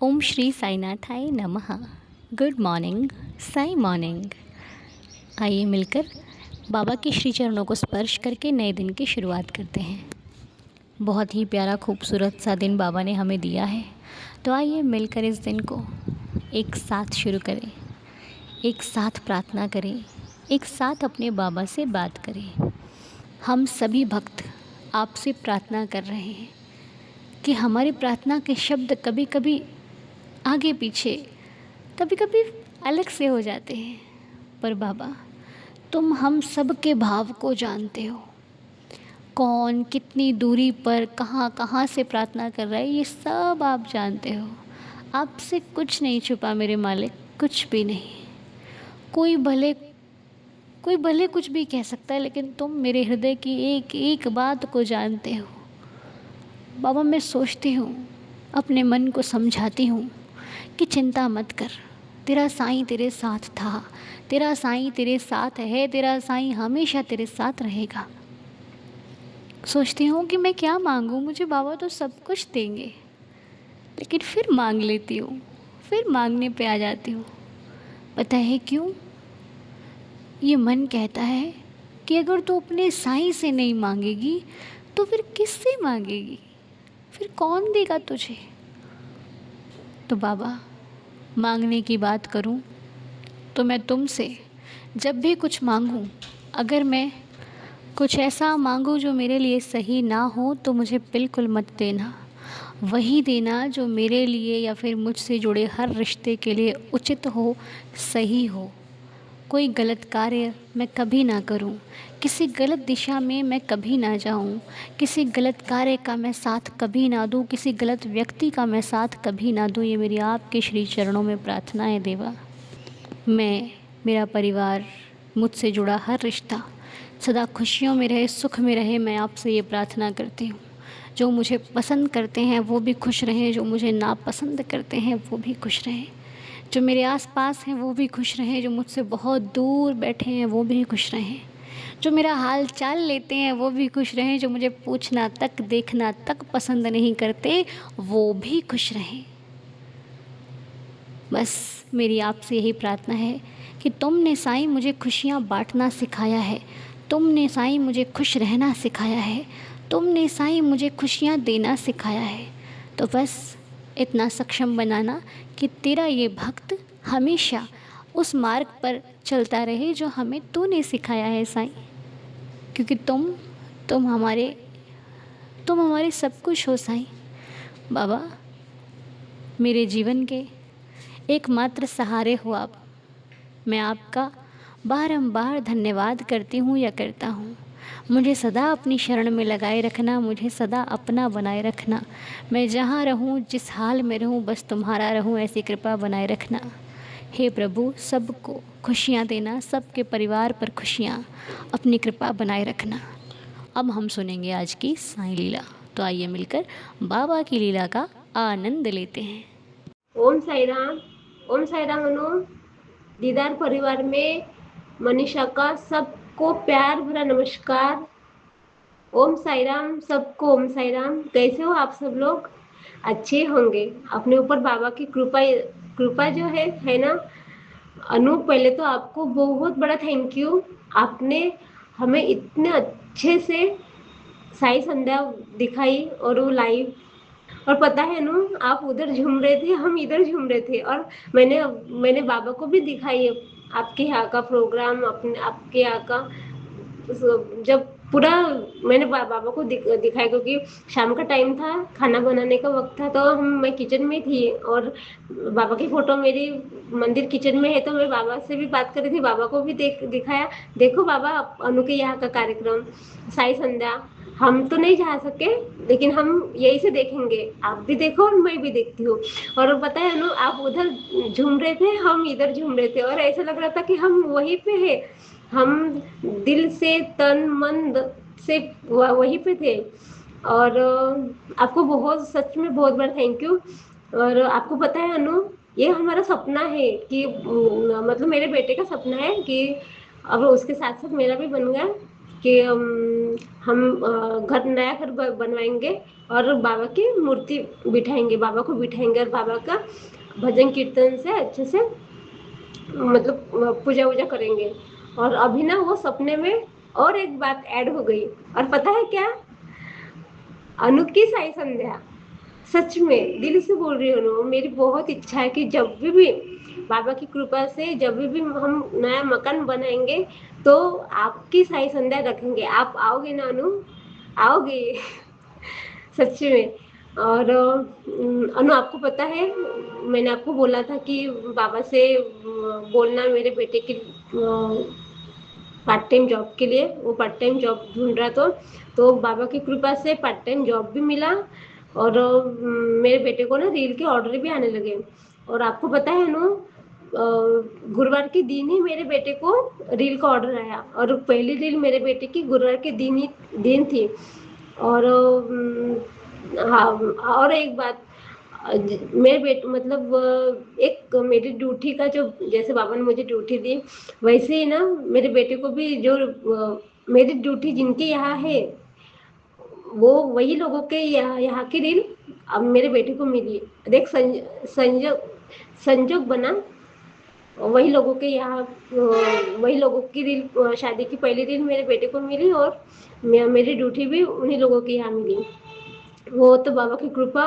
ओम श्री साईनाथाय नमः। Good morning, Sai morning. आइए मिलकर बाबा के श्री चरणों को स्पर्श करके नए दिन की शुरुआत करते हैं। बहुत ही प्यारा खूबसूरत सा दिन बाबा ने हमें दिया है, तो आइए मिलकर इस दिन को एक साथ शुरू करें, एक साथ प्रार्थना करें, एक साथ अपने बाबा से बात करें। हम सभी भक्त आपसे प्रार्थना कर रहे हैं कि हमारी प्रार्थना के शब्द कभी कभी आगे पीछे, कभी कभी अलग से हो जाते हैं, पर बाबा तुम हम सब के भाव को जानते हो। कौन कितनी दूरी पर कहाँ कहाँ से प्रार्थना कर रहा है, ये सब आप जानते हो। आपसे कुछ नहीं छुपा मेरे मालिक, कुछ भी नहीं। कोई भले कुछ भी कह सकता है, लेकिन तुम मेरे हृदय की एक एक बात को जानते हो। बाबा मैं सोचती हूँ, अपने मन को समझाती हूँ कि चिंता मत कर, तेरा साईं तेरे साथ था, तेरा साईं तेरे साथ है, तेरा साईं हमेशा तेरे साथ रहेगा। सोचती हूँ कि मैं क्या मांगूँ, मुझे बाबा तो सब कुछ देंगे, लेकिन फिर मांग लेती हूँ, फिर मांगने पे आ जाती हूँ। पता है क्यों? ये मन कहता है कि अगर तू अपने साईं से नहीं मांगेगी तो फिर किससे मांगेगी, फिर कौन देगा तुझे। तो बाबा मांगने की बात करूं तो मैं तुमसे जब भी कुछ मांगूं, अगर मैं कुछ ऐसा मांगूं जो मेरे लिए सही ना हो तो मुझे बिल्कुल मत देना। वही देना जो मेरे लिए या फिर मुझसे जुड़े हर रिश्ते के लिए उचित हो, सही हो। कोई गलत कार्य मैं कभी ना करूं, किसी गलत दिशा में मैं कभी ना जाऊं, किसी गलत कार्य का मैं साथ कभी ना दूं, किसी गलत व्यक्ति का मैं साथ कभी ना दूं। ये मेरी आपके श्री चरणों में प्रार्थना है देवा। मैं, मेरा परिवार, मुझसे जुड़ा हर रिश्ता सदा खुशियों में रहे, सुख में रहे। मैं आपसे ये प्रार्थना करती हूँ। जो मुझे पसंद करते हैं वो भी खुश रहें, जो मुझे नापसंद करते हैं वो भी खुश रहें। जो मेरे आसपास हैं वो भी खुश रहें, जो मुझसे बहुत दूर बैठे हैं वो भी खुश रहें। जो मेरा हाल चाल लेते हैं वो भी खुश रहें, जो मुझे पूछना तक देखना तक पसंद नहीं करते वो भी खुश रहें। बस मेरी आपसे यही प्रार्थना है कि तुमने साईं मुझे खुशियाँ बांटना सिखाया है, तुमने साईं मुझे खुश रहना सिखाया है, तुमने साईं मुझे खुशियाँ देना सिखाया है। तो बस इतना सक्षम बनाना कि तेरा ये भक्त हमेशा उस मार्ग पर चलता रहे जो हमें तूने सिखाया है साईं। क्योंकि तुम हमारे सब कुछ हो साईं। बाबा मेरे जीवन के एकमात्र सहारे हो आप। मैं आपका बारंबार धन्यवाद करती हूँ या करता हूँ। मुझे सदा अपनी शरण में लगाए रखना, मुझे सदा अपना बनाए रखना। मैं जहाँ रहूँ, जिस हाल में रहूँ, बस तुम्हारा रहूँ, ऐसी कृपा बनाए रखना। हे प्रभु, सबको खुशियाँ देना, सबके परिवार पर खुशियाँ, अपनी कृपा बनाए रखना। अब हम सुनेंगे आज की साईं लीला। तो आइए मिलकर बाबा की लीला का आनंद लेते हैं। ओम साई राम। ओम साई राम अनु। दीदार परिवार में मनीषा का सबको प्यार भरा नमस्कार। ओम साई राम सबको। ओम साई राम। कैसे हो आप सब लोग? अच्छे होंगे। अपने ऊपर बाबा की कृपा कृपा जो है ना। अनु, पहले तो आपको बहुत बड़ा थैंक यू। आपने हमें इतने अच्छे से साई संध्या दिखाई और वो लाइव। और पता है ना, आप उधर झूम रहे थे, हम इधर झूम रहे थे। और मैंने मैंने बाबा को भी दिखाई आपके यहाँ का प्रोग्राम, अपने आपके यहाँ का जब पूरा मैंने बाबा को दिखाया, क्योंकि शाम का टाइम था, खाना बनाने का वक्त था, तो मैं किचन में थी और बाबा की फोटो मेरी मंदिर किचन में है, तो मैं बाबा से भी बात कर रही थी, बाबा को भी दिखाया। देखो बाबा, अनु के यहाँ का कार्यक्रम साई संध्या, हम तो नहीं जा सके, लेकिन हम यही से देखेंगे। आप भी देखो और मैं भी देखती हूँ। और पता है अनु, आप उधर झूम रहे थे, हम इधर झूम रहे थे, और ऐसा लग रहा था कि हम वहीं पे है। हम दिल से तन मन से वहीं पे थे। और आपको बहुत, सच में बहुत बड़ा थैंक यू। और आपको पता है अनु, ये हमारा सपना है कि मतलब मेरे बेटे का सपना है कि अब उसके साथ साथ मेरा भी बन गया कि हम घर नया घर बनवाएंगे और बाबा की मूर्ति बिठाएंगे, बाबा को बिठाएंगे और बाबा का भजन कीर्तन से अच्छे से मतलब पूजा वूजा करेंगे। और अभी ना वो सपने में और एक बात ऐड हो गई, और पता है क्या? अनु की साई संध्या। सच में दिल से बोल रही हूँ अनु, मेरी बहुत इच्छा है कि जब भी बाबा की कृपा से जब भी हम नया मकान बनाएंगे तो आपकी साई संध्या रखेंगे। आप आओगे ना अनु? आओगे? सच में। और अनु आपको पता है, मैंने आपको बोला था कि बाबा से बोलना मेरे बेटे की पार्ट टाइम जॉब के लिए, वो पार्ट टाइम जॉब ढूंढ रहा तो बाबा की कृपा से पार्ट टाइम जॉब भी मिला और मेरे बेटे को ना रील के ऑर्डर भी आने लगे। और आपको पता है ना, गुरुवार के दिन ही मेरे बेटे को रील का ऑर्डर आया और पहली रील मेरे बेटे की गुरुवार के दिन थी। और हाँ, और एक बात, मेरे बेटे मतलब एक मेरी ड्यूटी का जो, जैसे बाबा ने मुझे ड्यूटी दी वैसे ही ना मेरे बेटे को भी जो मेरी ड्यूटी जिनके यहाँ है वो वही लोगों के यहाँ की रील अब मेरे बेटे को मिली। देख संजोग संजोग बना, वही लोगों के यहाँ वही लोगों की रील, शादी की पहली रील मेरे बेटे को मिली और मेरी ड्यूटी भी उन्हीं लोगों के यहाँ मिली। वो तो बाबा की कृपा।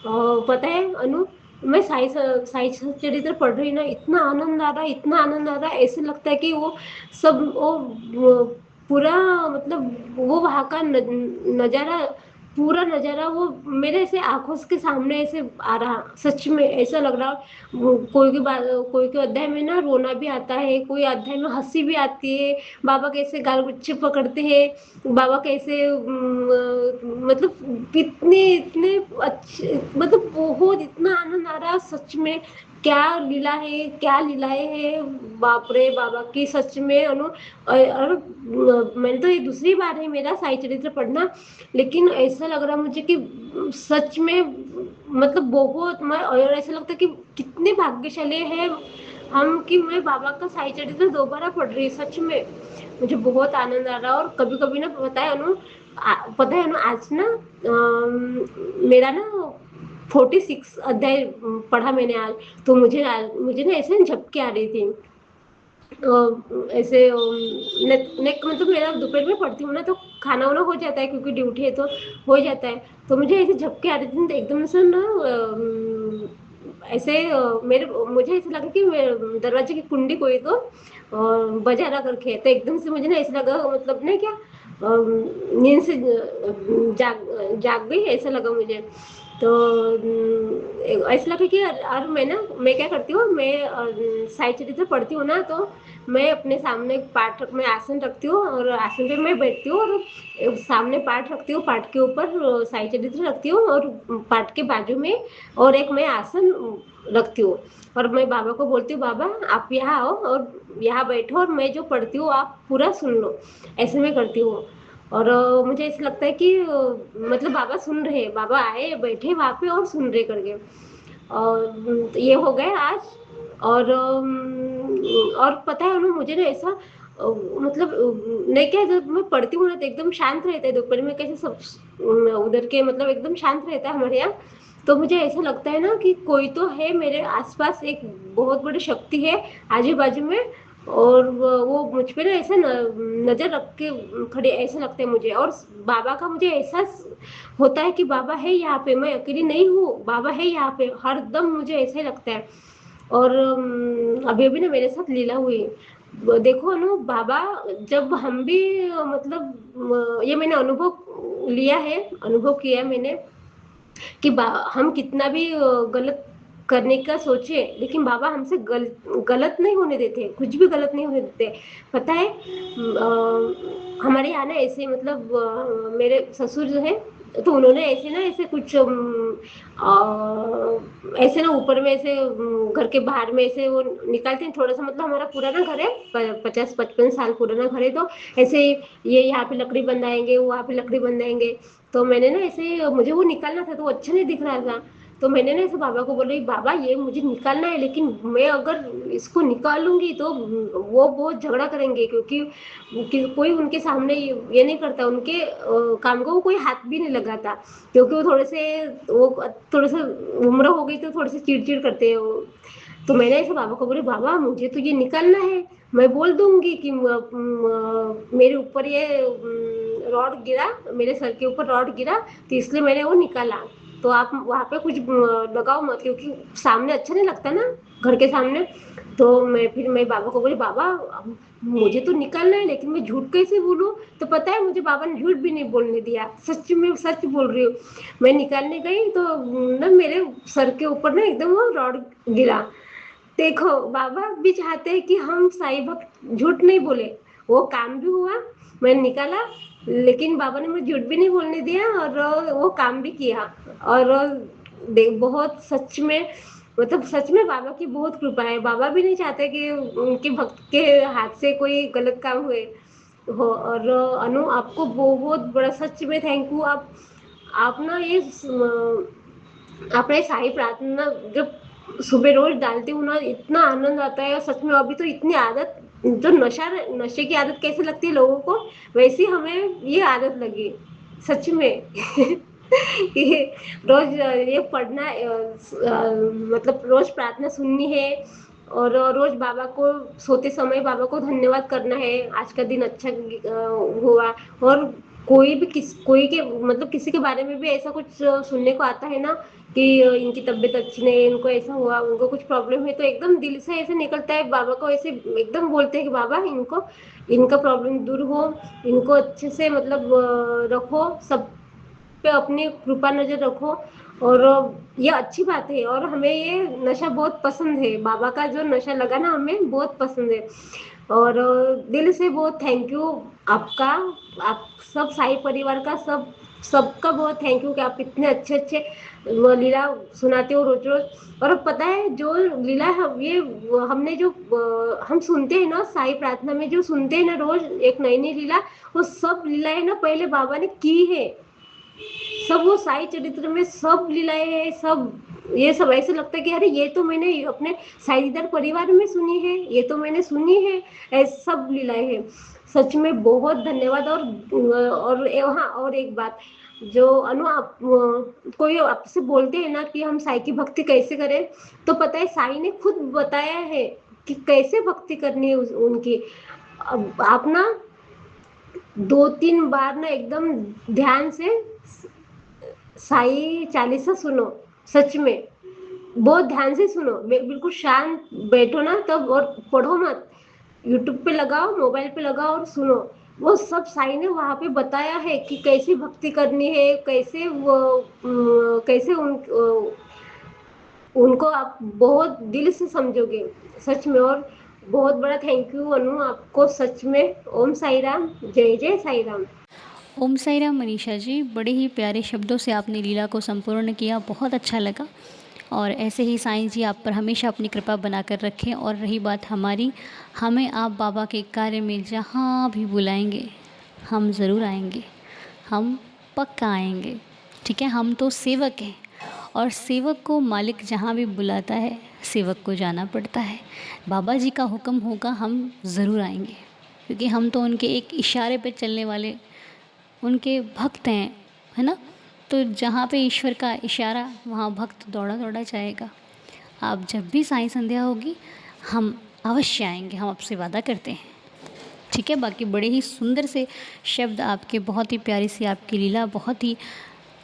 और पता है अनु, मैं साई चरित्र पढ़ रही ना, इतना आनंद आ रहा है, इतना आनंद आ रहा है, ऐसे लगता है कि वो सब वो पूरा मतलब वो वहाँ का नज़ारा, पूरा नज़ारा वो मेरे ऐसे आंखों के सामने ऐसे आ रहा। सच में ऐसा लग रहा, कोई की बात, कोई के अध्याय में ना रोना भी आता है, कोई अध्याय में हंसी भी आती है। बाबा कैसे गाल गुच्छे पकड़ते हैं, बाबा कैसे मतलब कितने इतने अच्छे, मतलब बहुत इतना आनंद आ रहा सच में। क्या लीला है, क्या लीलाएं है बाप रे बाबा की, सच में अनु। और मैंने तो ये दूसरी बार है मेरा साई चरित्र पढ़ना, लेकिन ऐसा लग रहा मुझे कि सच में मतलब बहुत, मैं और ऐसा लगता है कि कितने भाग्यशाली है हम कि मैं बाबा का साई चरित्र दोबारा पढ़ रही। सच में मुझे बहुत आनंद आ रहा। और कभी कभी ना पता है ना आज ना मेरा ना 46 अध्याय पढ़ा मैंने आज। तो मुझे ना ऐसे झपकी आ रही थी। ऐसे नेक मतलब मेरा दोपहर में पढ़ती हूँ ना तो खाना वाना हो जाता है क्योंकि ड्यूटी है तो हो जाता है। तो मुझे ऐसे झपके आ रही थी तो एकदम से ना ऐसे मेरे मुझे ऐसा लगा कि दरवाजे की कुंडी कोई तो बजा रहा करके। तो एकदम से मुझे ना ऐसा लगा, मतलब ना क्या नींद से जाग गई ऐसा लगा मुझे। तो ऐसा लगा कि और मैं क्या करती हूँ, मैं साई चरित्र पढ़ती हूँ ना तो मैं अपने सामने पाठ में आसन रखती हूँ और आसन पे मैं बैठती हूँ और सामने पाठ रखती हूँ, पाठ के ऊपर साई चरित्र रखती हूँ और पाठ के बाजू में और एक मैं आसन रखती हूँ। और मैं बाबा को बोलती हूँ, बाबा आप यहाँ आओ और यहाँ बैठो और मैं जो पढ़ती हूँ आप पूरा सुन लो, ऐसे मैं करती हूँ। और मुझे ऐसा लगता है कि मतलब बाबा सुन रहे, बाबा आए बैठे वहाँ पे और सुन रहे करके। और ये हो गए आज। और और पता है ना मुझे ना ऐसा मतलब नहीं क्या, जब मैं पढ़ती हूँ ना तो एकदम शांत रहता है दोपहर में, कैसे सब उधर के मतलब एकदम शांत रहता है हमारे यहाँ। तो मुझे ऐसा लगता है ना कि कोई तो है मेरे आसपास, एक बहुत बड़ी शक्ति है आजू बाजू में और वो मुझ पे ना ऐसे नजर रख के खड़े ऐसे लगते हैं मुझे। और बाबा का मुझे एहसास होता है कि बाबा है यहाँ पे, मैं अकेली नहीं हूँ, बाबा है यहाँ पे हर दम, मुझे ऐसा ही लगता है। और अभी अभी ना मेरे साथ लीला हुई, देखो ना बाबा, जब हम भी मतलब ये मैंने अनुभव लिया है, अनुभव किया है मैंने कि हम कितना भी गलत करने का सोचे लेकिन बाबा हमसे गलत नहीं होने देते, कुछ भी गलत नहीं होने देते। पता है हमारे यहाँ ना ऐसे मतलब मेरे ससुर जो है तो उन्होंने ऐसे ना ऐसे कुछ ऐसे ना ऊपर में ऐसे घर के बाहर में ऐसे वो निकालते हैं थोड़ा सा, मतलब हमारा पुराना घर है 50-55 साल पुराना घर है। तो ऐसे ये यहाँ पे लकड़ी बंधाएंगे, वहाँ पे लकड़ी बंधाएंगे। तो मैंने ना ऐसे मुझे वो निकालना था तो वो अच्छा नहीं दिख रहा था। तो मैंने ना ऐसे बाबा को बोला, बाबा ये मुझे निकालना है, लेकिन मैं अगर इसको निकालूंगी तो वो बहुत झगड़ा करेंगे, क्योंकि कोई उनके सामने ये नहीं करता, उनके काम को कोई हाथ भी नहीं लगाता, क्योंकि वो थोड़े से उम्र हो गई तो थोड़े से चिड़चिड़ करते हैं वो। तो मैंने ऐसे बाबा को बोले, बाबा मुझे तो ये निकालना है, मैं बोल दूंगी कि मेरे ऊपर ये रॉड गिरा, मेरे सर के ऊपर रॉड गिरा, तो इसलिए मैंने वो निकाला। तो आप वहां पे कुछ लगाओ मत, क्योंकि सामने अच्छा नहीं लगता ना, घर के सामने। तो मैं बाबा को बोली, बाबा मुझे तो निकालना है, लेकिन मैं झूठ कैसे बोलूं? तो पता है मुझे बाबा ने झूठ भी नहीं बोलने दिया, सच में सच बोल रही हूँ। मैं निकालने गई तो ना मेरे सर के ऊपर ना एकदम वो रॉड गिरा। देखो बाबा भी चाहते हैं कि हम साईं भक्त झूठ नहीं बोले, वो काम भी हुआ, मैंने निकाला, लेकिन बाबा ने मुझे झूठ भी नहीं बोलने दिया, और वो काम भी किया। और देख बहुत सच में, मतलब सच में बाबा की बहुत कृपा है। बाबा भी नहीं चाहते कि उनके भक्त के हाथ से कोई गलत काम हुए हो। और अनु आपको बहुत बड़ा सच में थैंक यू। आप ना ये अपने साई प्रार्थना जब सुबह रोज डालती हूँ ना, इतना आनंद आता है सच में। अभी तो इतनी आदत, जो नशे की आदत कैसे लगती है लोगों को, वैसी हमें ये आदत लगी सच में। ये रोज ये पढ़ना मतलब रोज प्रार्थना सुननी है, और रोज बाबा को सोते समय बाबा को धन्यवाद करना है, आज का दिन अच्छा हुआ। और कोई के मतलब किसी के बारे में भी ऐसा कुछ सुनने को आता है ना कि इनकी तबीयत अच्छी नहीं है, इनको ऐसा हुआ, उनको कुछ प्रॉब्लम है, तो एकदम दिल से ऐसे निकलता है, बाबा को ऐसे एकदम बोलते हैं कि बाबा इनको, इनका प्रॉब्लम दूर हो, इनको अच्छे से मतलब रखो, सब पे अपनी कृपा नजर रखो। और ये अच्छी बात है, और हमें ये नशा बहुत पसंद है, बाबा का जो नशा लगा ना हमें बहुत पसंद है। और दिल से बहुत थैंक यू आपका, आप सब साई परिवार का, सबका बहुत थैंक यू कि आप इतने अच्छे अच्छे लीला सुनाते हो रोज रोज। और पता है जो लीला ये हमने जो हम सुनते हैं ना साई प्रार्थना में, जो सुनते हैं ना रोज एक नई नई लीला, वो सब लीलाएं ना पहले बाबा ने की है, सब वो साई चरित्र में सब लीलाएं हैं, सब ये सब ऐसे लगता है कि अरे ये तो मैंने अपने साईदार परिवार में सुनी है, ये तो मैंने सुनी है, ऐसे सब लीलाएं हैं। सच में बहुत धन्यवाद। हाँ, और एक बात, जो अनु आप कोई आपसे बोलते हैं ना कि हम साई की भक्ति कैसे करें, तो पता है साई ने खुद बताया है कि कैसे भक्ति करनी है उनकी। अब आप ना 2-3 बार ना एकदम ध्यान से साई चालीसा सुनो, सच में बहुत ध्यान से सुनो, बिल्कुल शांत बैठो ना तब, और पढ़ो मत, यूट्यूब पे लगाओ, मोबाइल पे लगाओ और सुनो। वो सब साई ने वहां पे बताया है कि कैसी भक्ति करनी है, कैसे वो कैसे उनको आप बहुत दिल से समझोगे सच में। और बहुत बड़ा थैंक यू अनु आपको, सच में। ओम साई राम, जय जय साई राम। ओम साई राम मनीषा जी, बड़े ही प्यारे शब्दों से आपने लीला को संपूर्ण किया, बहुत अच्छा लगा। और ऐसे ही साईं जी आप पर हमेशा अपनी कृपा बनाकर रखें। और रही बात हमारी, हमें आप बाबा के कार्य में जहाँ भी बुलाएंगे हम ज़रूर आएंगे, हम पक्का आएंगे। ठीक है, हम तो सेवक हैं, और सेवक को मालिक जहाँ भी बुलाता है सेवक को जाना पड़ता है। बाबा जी का हुक्म होगा हम ज़रूर आएंगे, क्योंकि हम तो उनके एक इशारे पर चलने वाले उनके भक्त हैं, है ना। तो जहाँ पे ईश्वर का इशारा वहाँ भक्त दौड़ा दौड़ा जाएगा। आप जब भी साईं संध्या होगी हम अवश्य आएंगे, हम आपसे वादा करते हैं। ठीक है, बाकी बड़े ही सुंदर से शब्द आपके, बहुत ही प्यारी सी आपकी लीला, बहुत ही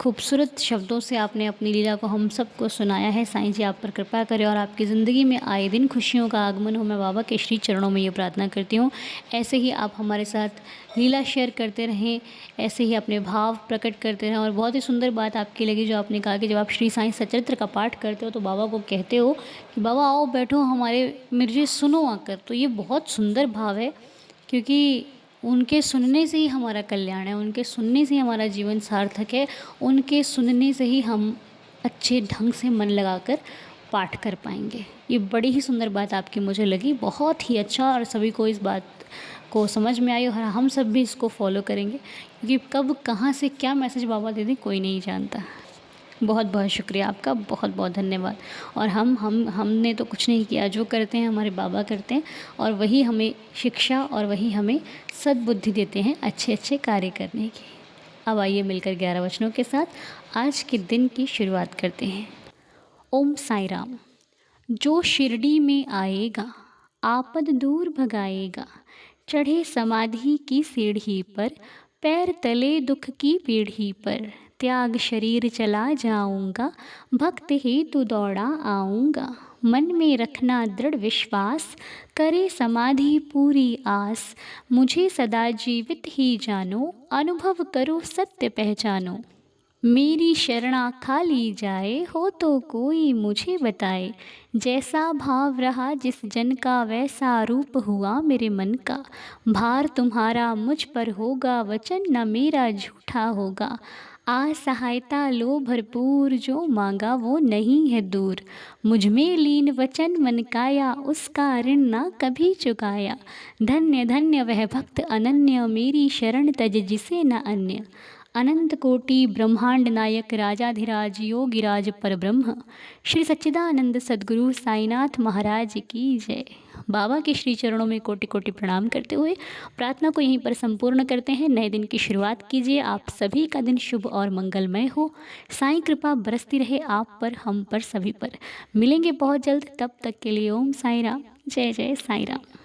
खूबसूरत शब्दों से आपने अपनी लीला को हम सबको सुनाया है। साईं जी आप पर कृपा करें और आपकी ज़िंदगी में आए दिन खुशियों का आगमन हो, मैं बाबा के श्री चरणों में ये प्रार्थना करती हूँ। ऐसे ही आप हमारे साथ लीला शेयर करते रहें, ऐसे ही अपने भाव प्रकट करते रहें। और बहुत ही सुंदर बात आपकी लगी जो आपने कहा कि जब आप श्री साईं सचरित्र का पाठ करते हो तो बाबा को कहते हो कि बाबा आओ बैठो हमारे मुझे सुनो आकर। तो ये बहुत सुंदर भाव है, क्योंकि उनके सुनने से ही हमारा कल्याण है, उनके सुनने से ही हमारा जीवन सार्थक है, उनके सुनने से ही हम अच्छे ढंग से मन लगाकर पाठ कर पाएंगे। ये बड़ी ही सुंदर बात आपकी मुझे लगी, बहुत ही अच्छा। और सभी को इस बात को समझ में आई और हम सब भी इसको फॉलो करेंगे, क्योंकि कब कहाँ से क्या मैसेज बाबा दे दें कोई नहीं जानता। बहुत बहुत शुक्रिया आपका, बहुत बहुत धन्यवाद। और हमने तो कुछ नहीं किया, जो करते हैं हमारे बाबा करते हैं, और वही हमें शिक्षा और वही हमें सद्बुद्धि देते हैं अच्छे अच्छे कार्य करने की। अब आइए मिलकर 11 वचनों के साथ आज के दिन की शुरुआत करते हैं। ओम साई राम। जो शिरडी में आएगा आपद दूर भगाएगा, चढ़े समाधि की सीढ़ी पर, पैर तले दुख की पीढ़ी पर, त्याग शरीर चला जाऊंगा, भक्त ही तू दौड़ा आऊंगा। मन में रखना दृढ़ विश्वास, करे समाधि पूरी आस, मुझे सदा जीवित ही जानो, अनुभव करो सत्य पहचानो। मेरी शरणा खाली जाए, हो तो कोई मुझे बताए, जैसा भाव रहा जिस जन का वैसा रूप हुआ मेरे मन का। भार तुम्हारा मुझ पर होगा, वचन न मेरा झूठा होगा। आ सहायता लो भरपूर, जो मांगा वो नहीं है दूर। मुझ में लीन वचन मन काया, उसका ऋण ना कभी चुकाया। धन्य धन्य वह भक्त अनन्य, मेरी शरण तज जिसे न अन्य। अनंत कोटि ब्रह्मांड नायक राजाधिराज योगिराज परब्रह्म, श्री सच्चिदानंद सद्गुरु साईनाथ महाराज की जय। बाबा के श्री चरणों में कोटि कोटि प्रणाम करते हुए प्रार्थना को यहीं पर संपूर्ण करते हैं। नए दिन की शुरुआत कीजिए। आप सभी का दिन शुभ और मंगलमय हो। साईं कृपा बरसती रहे आप पर, हम पर, सभी पर। मिलेंगे बहुत जल्द, तब तक के लिए ओम साई राम। जय जय साई राम।